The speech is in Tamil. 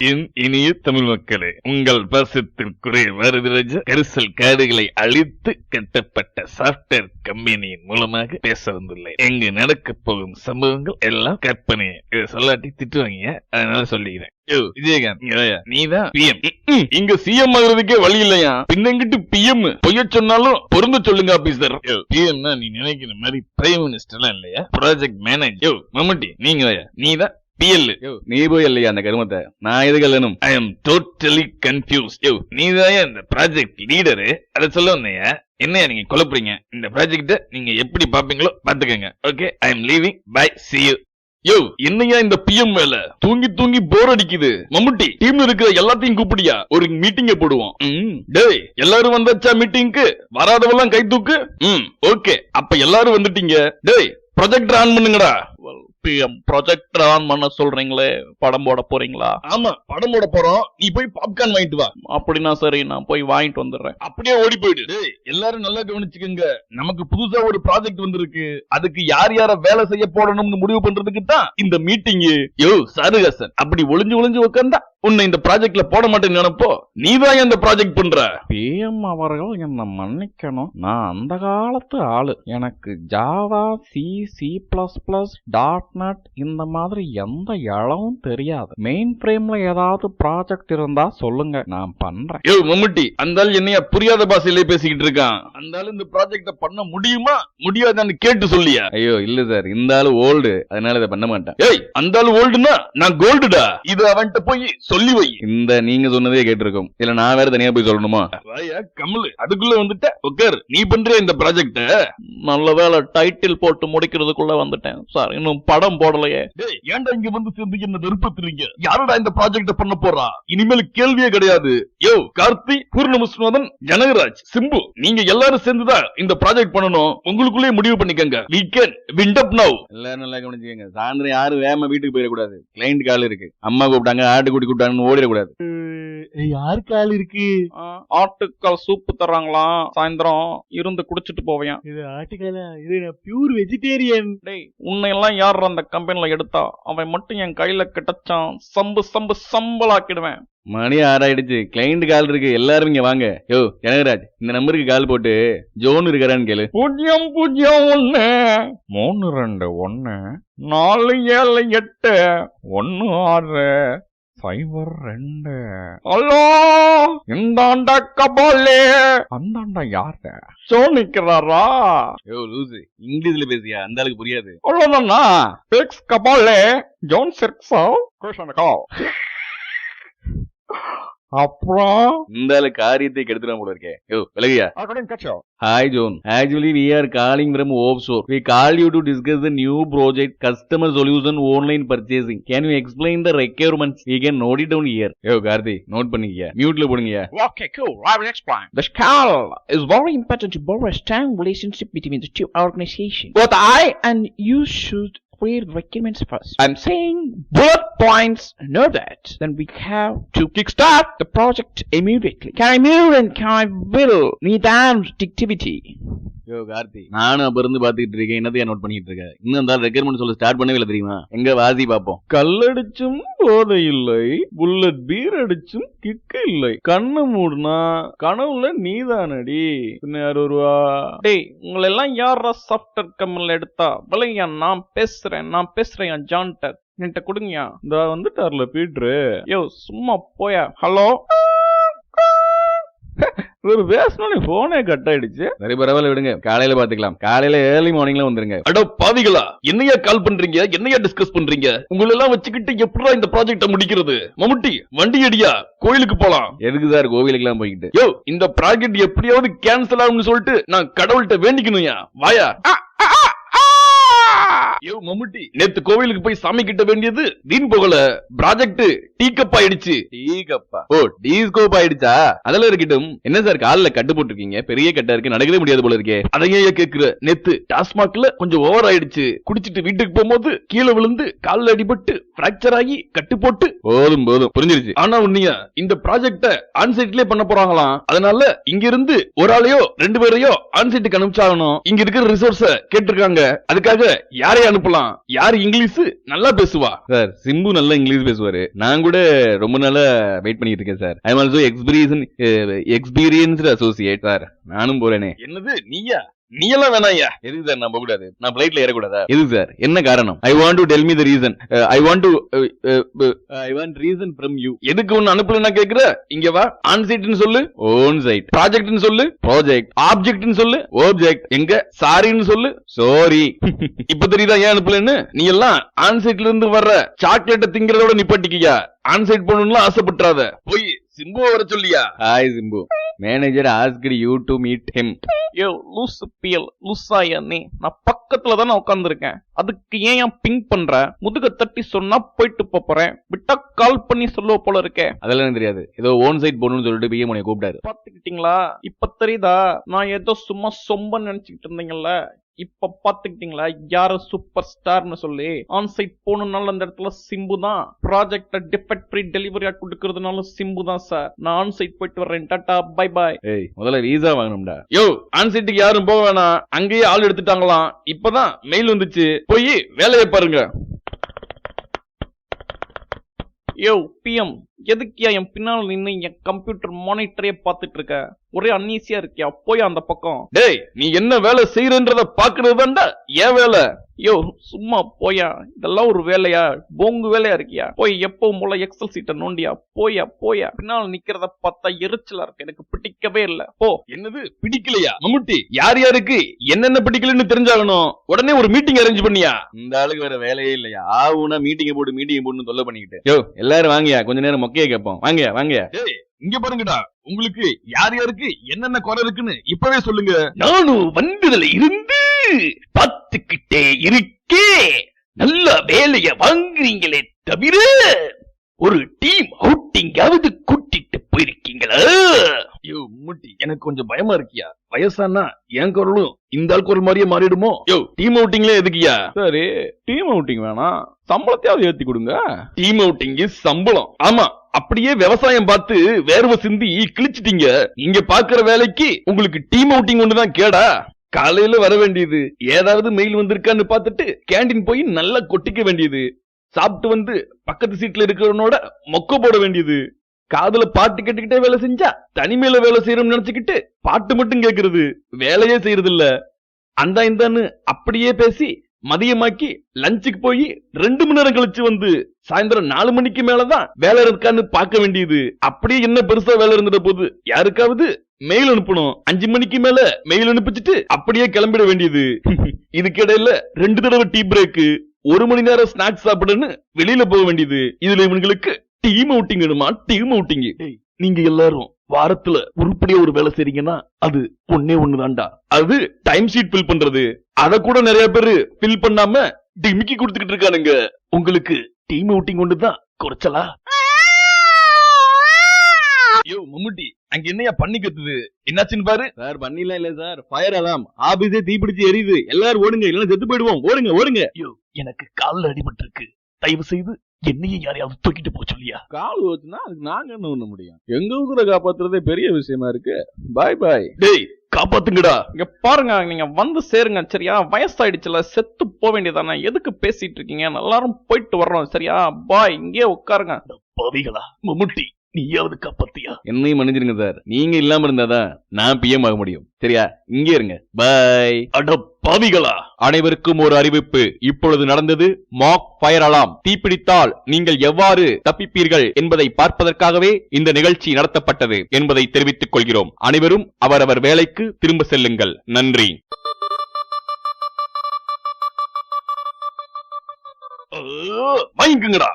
என் இனிய தமிழ் மக்களே, உங்கள் பாசத்திற்குரிய பாரதிராஜா கரிசல் காடுகளை அழித்து கட்டப்பட்ட சாப்ட்வேர் கம்பெனியின் மூலமாக பேச வந்துள்ளேன். எங்கு நடக்க போகும் சம்பவங்கள் எல்லாம் கற்பனை. இதை சொல்லாட்டி திட்டுவாங்க, அதனால சொல்லிக்கிறேன். விஜயகாந்த், நீதான் பிஎம். இங்க சிஎம் ஆகுறதுக்கே வழி இல்லையா, பின்னங்கிட்டு பிஎம் பொய்ய சொன்னாலும் பொருந்த சொல்லுங்க ஆபீசர். பிஎம் நீ நினைக்கிற மாதிரி பிரைம் மினிஸ்டர்லாம் இல்லையா, ப்ராஜெக்ட் மேனேஜர். மம்முட்டி நீதான் PL. நீ போய் இல்லையா அந்த கருமத்தை, நான் எது கல்லணும்? I am totally confused. நீதான் இந்த ப்ராஜெக்ட் லீடரு, அதை சொல்ல வந்தையா? என்னையா நீங்க குழப்புறீங்க? இந்த ப்ராஜெக்ட நீங்க எப்படி பாப்பீங்களோ பாத்துக்கங்க. Okay, I am leaving. Bye, see you. என்னையா இந்த பிஎம் வேலை, தூங்கி தூங்கி போர் அடிக்குது. மம்முட்டி, டீம்ல இருக்கிற எல்லாத்தையும் கூப்பிடியா, ஒரு மீட்டிங்க போடுவோம். டேய், எல்லாரும் வந்தாச்சா மீட்டிங்க்கு? வராதவெல்லாம் கை தூக்கு. ஓகே, அப்ப எல்லாரும் வந்துட்டீங்க. டேய், ப்ரொஜெக்டர் ஆன் பண்ணுங்கடா. பிஎம், ப்ரொஜெக்டர் ஆன் பண்ண சொல்றீங்களே, படம் போட போறீங்களா? ஆமா, படம் போட போறோம். நீ போய் பாப்கார்ன் வாங்கிட்டு வா. அப்படின்னா சரி, நான் போய் வாங்கிட்டு வந்துடுறேன். அப்படியே ஓடி போயிடு. எல்லாரும் நல்லா கவனிச்சுக்கோங்க, நமக்கு புதுசா ஒரு ப்ராஜெக்ட் வந்திருக்கு. அதுக்கு யார் யார வேலை செய்ய போடணும்னு முடிவு பண்றதுக்கு தான் இந்த மீட்டிங். சாருஹாசன், அப்படி ஒளிஞ்சு ஒளிஞ்சு உட்கார்ந்தா உன்னை இந்த ப்ராஜெக்ட்ல போட மாட்டேன்னு நினைப்போ, நீதான் இந்த ப்ராஜெக்ட் பண்ற. பிஎம் அவர்கள் என்ன மன்னிக்கணும், நான் அந்த காலத்து ஆளு. எனக்கு ஜாவா, C++, இந்த மாதிரி எந்த இளவும் தெரியாது. மெயின் ஃப்ரேம்ல ஏதாவது ப்ராஜெக்ட் இருந்தா சொல்லுங்க, நான் பண்றேன். மம்முட்டி, அந்த ஆள் என்னையா புரியாத பாஷையிலே பேசிக்கிட்டு இருக்கான். அந்த ஆள் இந்த ப்ராஜெக்ட பண்ண முடியுமா முடியாதான்னு கேட்டு சொல்லியா? ஐயோ இல்ல சார், இந்த ஆளு ஓல்டு, அதனால இதை பண்ண மாட்டேன். அந்த ஆளு ஓல்டுனா நான் கோல்டுடா. இது அவன்கிட்ட போய் சொல்லி வை. இந்த நீங்க சொன்னதே கேட்டிருக்கோம், இல்ல நான் வேற தனியா போய் சொல்லணுமா? கமலு, அதுக்குள்ள வந்துட்ட உட்கார். நீ பண்ற இந்த ப்ராஜெக்ட நல்ல வேலை டைட்டில் போட்டு முடிக்கிறதுக்குள்ள வந்துட்டேன் சார், இன்னும் படம் போடலையே. ஏன்டா இங்க வந்து சேர்ந்து என்ன வெறுப்பத்துறீங்க? யாரோட இந்த ப்ராஜெக்ட பண்ண போறா? இனிமேல் கேள்வியே கிடையாது. கார்த்தி, பூர்ணமுஸ்வதன், ஜனகராஜ், சிம்பு, நீங்க எல்லாரும் சேர்ந்துதான் இந்த ப்ராஜெக்ட் பண்ணணும். உங்களுக்குள்ளே முடிவு பண்ணிக்கங்க. We can wind up now. எல்லாரும் நல்லா கவனிச்சுக்கங்க, சாயந்தரம் யாரும் வேகமா வீட்டுக்கு போயிடக்கூடாது. கிளைண்ட் கால் இருக்கு, அம்மா கூப்பிட்டாங்க, ஆட்டுக்குட்டி கூப்பிட்டாங்கன்னு ஓடிடக்கூடாது. யாருக்கு ஆள் இருக்கு? ஆட்டுக்கால் சூப்பு தர்றாங்களாம், சாயந்தரம் இருந்து குடிச்சிட்டு போவேன். இது ஆட்டுக்காலா? இது பியூர் வெஜிடேரியன். டேய், உன்னை எல்லாம் யார் அந்த கம்பெனில எடுத்தா? அவன் மட்டும் என் கையில கிடைச்சான், சம்பு சம்பு சம்பளாக்கிடுவேன். மணி 6 ஆயிடுச்சு, கிளைண்ட் கால் இருக்கு, எல்லாரும் இங்க வாங்க. ஜனகராஜ், இந்த நம்பருக்கு கால் போட்டு ஜோன் இருக்கிறான்னு கேளு. 001-332-148-16-02. ஹலோ, இந்தாண்ட கபாலே. அந்தாண்ட யாரு? சோனிக்கிறாரா? லூசு, இங்கிலீஷ்ல பேசியா, அந்த ஆளுக்கு புரியாது. அவ்வளவுதானா? டெக்ஸ் கபாலே, ஜோன் சிக்ஸா கோஷனகால். அப்புறம் இந்த காரியத்தை கெடுத்துறான் போல இருக்கே. விலகியா? Hi John, actually we are calling from offshore. We call you to discuss the new project customer solution online purchasing. Can you explain the requirements? We can note it down here. Karthi, note பண்ணிக்கியா, மியூட்ல போடுங்கயா. Okay, cool. I will explain. The call is very important to build a strong relationship between the two organizations. But I and you should clear requirements first. I'm saying bullet points. Know that. Then we have to kickstart the project immediately. Can I move and can I will need activity? Karthi, நானும் அப்ப இருந்து பாத்துக்கிட்டு இருக்கேன், என்னதையா நோட் பண்ணிட்டு இருக்க? இன்னும் அந்த ரெக்யர்மெண்ட் சொல்ல ஸ்டார்ட் பண்ணவே இல்லை தெரியுமா? எங்க வாசி பாப்போம். கல்லடிச்சும் போதை இல்லை, புல்லட் பீர் அடிச்சும் கிக்கு இல்லை, கண்ணு மூடுனா கனவுல நீதானடி. பின்ன 60 ரூபா. டேய், உங்களை எல்லாம் யாரா சாஃப்ட்வேர் கம்பெனில எடுத்தா? விலையா, நான் பேசுறேன் ஜான்டர், என்கிட்ட கொடுங்கயா. இந்த வந்துட்டார்ல பீட்ரு. சும்மா போயா. ஹலோ, ஒரு பேசணும், போனே கட் ஆயிடுச்சு. சரி, பரவாயில்ல விடுங்க, காலையில பாத்துக்கலாம். காலையில ஏர்லி மார்னிங்ல வந்துருங்க. அட பாவிகளா, என்னையா கால் பண்றீங்க? என்னையா டிஸ்கஸ் பண்றீங்க? உங்களை எல்லாம் வச்சுக்கிட்டு எப்படா இந்த ப்ராஜெக்ட முடிக்கிறது? மம்முட்டி, வண்டி அடியா, கோயிலுக்கு போலாம். எதுக்கு சார் கோவிலுக்கு எல்லாம் போய்கிட்டு? இந்த ப்ராஜெக்ட் எப்படியாவது கேன்சல் ஆகும்னு சொல்லிட்டு நான் கடவுள்கிட்ட வேண்டிக்கணும்யா. வாயா. மம்முட்டி, நேத்து கோவிலுக்கு போய் சாமி கிட்ட வேண்டியது வீண் போகல. ப்ராஜெக்ட் டீ கப் ஆயிடுச்சு. டீ கப்பா? ஓ, டீ ஸ்கோப் ஆயிடுச்சா? அதெல்லாம் இருக்கட்டும். என்ன சார் கால்ல கட்டு போட்டுருக்கீங்க, பெரிய கட்டா இருக்கு, நடக்கவே முடியாது போல இருக்கே. அதையே கேக்குற? நேத்து டாஸ்மாக்ல கொஞ்சம் ஓவர் ஆயிடுச்சு. குடிச்சிட்டு வீட்டுக்கு போகும்போது கீழே விழுந்து கால்ல அடிபட்டு பிராக்சர் ஆகி கட்டு போட்டு. போதும் புரிஞ்சிருச்சு. ஆனா உன்னையா இந்த ப்ராஜெக்ட ஆன்சைட்லயே பண்ண போறாங்களாம். அதனால இங்க இருந்து ஒரு ஆளையோ 2 பேரையோ ஆன்சைட்டுக்கு அனுப்பிச்சாகணும். இங்க இருக்கிற ரிசோர்ஸ கேட்டிருக்காங்க. அதுக்காக யாரையா அனுப்பலாம். யார் இங்கிலீஷ் நல்லா பேசுவா? சார் சிம்பு நல்லா இங்கிலீஷ் பேசுவாரு. நான் கூட ரொம்ப நாளா வெயிட் பண்ணிட்டு இருக்கேன் sir. I am also experienced associate sir. நானும் போறேனே. என்னது நீயா? நீ எல்லாம் வேணாயா? எதுக்கு சார் நான் போக கூடாது? நான் பிளைட்ல ஏறக்கூடாதா? எதுக்கு சார்? என்ன காரணம்? I want to tell me the reason. I want reason from you. எதுக்கு ஒன்னு அனுப்பலன்னா கேக்குற? இங்க வா. ஆன் சைட்னு சொல்லு. Own side. ப்ராஜெக்ட்னு சொல்லு. ப்ராஜெக்ட். ஆப்ஜெக்ட்னு சொல்லு. ஆப்ஜெக்ட். எங்க சாரின்னு சொல்லு. சாரி. இப்ப தெரியுதா ஏன் அனுப்பலன்னு? நீ எல்லாம் ஆன் சைட்ல இருந்து வர்ற சாக்லேட்டை திங்கிறதோட நிப்பாட்டிக்கியா. ஆன் சைட் போகணும்னு ஆசைப்பட்டுறாத. போய் சிம்புவை வர சொல்லியா? Hi Simbu. Manager asked you to meet him. Yo loose பியல் லூசாயா நீ? நான் பக்கத்துல தானே உட்காந்துருக்கேன். அதுக்கு ஏன் பிங்க் பண்ற? முதுக தட்டி சொன்னா போயிட்டு போறேன். விட்டா கால் பண்ணி சொல்லுவ போல இருக்கே. அதெல்லாம் எனக்கு தெரியாது. ஏதோ ஓன் சைட் போகணும்னு சொல்லிட்டு பிஎம் உன்னை கூப்பிட்டாரு. பாத்துக்கிட்டீங்களா? இப்ப தெரியுதா? நான் ஏதோ சும்மா சொம்ப நினைச்சுக்கிட்டு இருந்தீங்கல்ல, இப்ப பாத்துக்கிட்டீங்களா யாரு சூப்பர் ஸ்டார்னு சொல்லி? ஆன் சைட் போகணும்னால அந்த இடத்துல சிம்பு தான். ப்ராஜெக்ட டிஃபெக்ட் ஃப்ரீ டெலிவரியா கொடுக்கறதுனால சிம்பு தான் சார். நான் ஆன் சைட் போயிட்டு வர்றேன். Tata bye bye. ஏய் முதல்ல வீசா வாங்கணும்டா. யோ ஆன் சைட்டுக்கு யாரும் போக வேணாம். அங்கேயே ஆள் எடுத்துட்டாங்களாம். இப்பதான் மெயில் வந்துச்சு. போய் வேலையை பாருங்க. யோ பிஎம், எதுக்கியா என் பின்னால் நின்று என் கம்ப்யூட்டர் மானிட்டரே பாத்துட்டு இருக்க? ஒரே அன்னீசியா இருக்கியா? போய் அந்த பக்கம். டேய் நீ என்ன வேலை செய்யறன்றத பாக்குறது தான்டா ஏன் வேலை. யோ சும்மா போயா. இதெல்லாம் ஒரு வேலையா? போங்கு வேலையா இருக்கியா? போய் எப்பவும் போல எக்ஸல் சீட்டை நோண்டியா? போயா போயா. பின்னால் நிக்கிறத பார்த்தா எரிச்சலா இருக்கு. எனக்கு பிடிக்கவே இல்ல. போ. என்னது பிடிக்கலையா? மம்முட்டி யார் யாருக்கு என்னென்ன பிடிக்கலன்னு தெரிஞ்சாகணும். உடனே ஒரு மீட்டிங் அரேஞ்ச் பண்ணியா? இந்த ஆளுக்கு வேற வேலையே இல்லையா? ஆவுனா மீட்டிங் போட்டு தொல்லை பண்ணிக்கிட்டு. யோ எல்லாரும் வாங்கயா, கொஞ்ச நேரம் மொக்கையை கேட்போம். வாங்கயா வாங்கயா. டேய் இங்க பாருங்கடா, உங்களுக்கு யார் யாருக்கு என்னென்ன குறை இருக்குன்னு இப்பவே சொல்லுங்க. நானும் வந்ததுல இருந்து பார்த்துக்கிட்டே இருக்கே. நல்ல வேலைய வாங்குறீங்களே தவிர ஒரு டீம் அவுட்டிங்காவது கூட்டிட்டு போயிருக்கீங்களா? யோ முட்டி எனக்கு கொஞ்சம் பயமா இருக்கியா? வயசானா என் குரலும் இந்த ஆள் குரல் மாதிரியே மாறிடுமோ? யோ டீம் அவுட்டிங்ல எதுக்கியா? சரி டீம் அவுட்டிங் வேணாம், சம்பளத்தையாவது ஏத்தி கொடுங்க. டீம் அவுட்டிங் சம்பளம்? ஆமா, அப்படியே விவசாயம் பார்த்து வேர்வை சிந்தி கிழிச்சிட்டீங்க. இங்க பாக்குற வேலைக்கு உங்களுக்கு டீம் அவுட்டிங் ஒண்ணுதான் கேடா? காலையில வர வேண்டியது, ஏதாவது மெயில் வந்திருக்கான்னு பார்த்துட்டு கேண்டீன் போய் நல்லா கொட்டிக்க வேண்டியது, சாப்பிட்டு வந்து பக்கத்து சீட்ல இருக்கிறவனோட மொக்க போட வேண்டியது, காதுல பாட்டு கேட்டுக்கிட்டே வேலை செஞ்சா தனிமையில வேலை செய்யறோம்னு நினைச்சுக்கிட்டு பாட்டு மட்டும் கேக்குறது, வேலையே செய்யறது இல்ல. அந்த இந்தான்னு அப்படியே பேசி மதியமாக்கி லஞ்சுக்கு போய் 2 மணி நேரம் கழிச்சு வந்து சாயந்தரம் 4 மணிக்கு மேலதான் வேலை இருக்கான்னு பார்க்க வேண்டியது. அப்படியே என்ன பெருசா வேலை இருந்துட்ட போது யாருக்காவது மெயில் அனுப்பணும். 5 மணிக்கு மேல மெயில் அனுப்பிச்சுட்டு அப்படியே கிளம்பிட வேண்டியது. இதுக்கிடையில 2 தடவை டீ பிரேக், 1 மணி நேரம் ஸ்நாக்ஸ் சாப்பிடுன்னு வெளியில போக வேண்டியது. இதுல இவங்களுக்கு டீம் அவுட்டிங் வேணுமா? Team outing. நீங்க எல்லாரும் வாரத்துல உருப்படியா ஒரு வேலை செய்றீங்கன்னா அது ஒன்னே ஒண்ணுதான்டா. அது டைம் ஷீட் ஃபில் பண்றது. அத கூட நிறைய பேரு ஃபில் பண்ணாம டிமிக்கி கொடுத்துக்கிட்டு இருக்கானுங்க. உங்களுக்கு டீம் அவுட்டிங் ஒண்ணுதான் குறைச்சலா? ஐயோ மம்முட்டி அங்க என்னையா பண்ணி கத்துது? என்னாச்சுன்னு பாரு. சார் பண்ணிலாம் இல்ல சார், ஃபயர் அலாம். ஆபீஸே தீப்பிடிச்சு எரியுது. எல்லாரும் ஓடுங்க, இல்லைன்னா செத்து போயிடுவோம். ஓடுங்க ஓடுங்க. ஐயோ எனக்கு கால்ல அடிபட்டு இருக்கு, தயவு செய்து என்னையும் யாரையாவது தூக்கிட்டு போக சொல்லியா? கால் வச்சுனா அதுக்கு நாங்க என்ன பண்ண முடியும்? எங்க ஊரை காப்பாத்துறதே பெரிய விஷயமா இருக்கு. பாய் பாய். டேய் காப்பாத்துங்கடா. இங்க பாருங்க, நீங்க வந்து சேருங்க சரியா? வயசாயிடுச்சுல, செத்து போக வேண்டியதானே. எதுக்கு பேசிட்டு இருக்கீங்க? எல்லாரும் போயிட்டு வர்றோம் சரியா? பாய். இங்கே உட்காருங்க. பாவிகளா, மம்முட்டி நீயாவது காப்பாத்தியா? என்னையும் மன்னிச்சிருங்க சார், நீங்க இல்லாம இருந்தாதான் நான் பிஎம் ஆக முடியும் சரியா? இங்கே இருங்க. பாய். அட பாவிகளா. அனைவருக்கும் ஒரு அறிவிப்பு. இப்பொழுது நடந்தது மாக் ஃபயர் அலாம். தீப்பிடித்தால் நீங்கள் எவ்வாறு தப்பிப்பீர்கள் என்பதை பார்ப்பதற்காகவே இந்த நிகழ்ச்சி நடத்தப்பட்டது என்பதை தெரிவித்துக் கொள்கிறோம். அனைவரும் அவரவர் வேலைக்கு திரும்ப செல்லுங்கள். நன்றி. வாங்கிக்கங்கடா.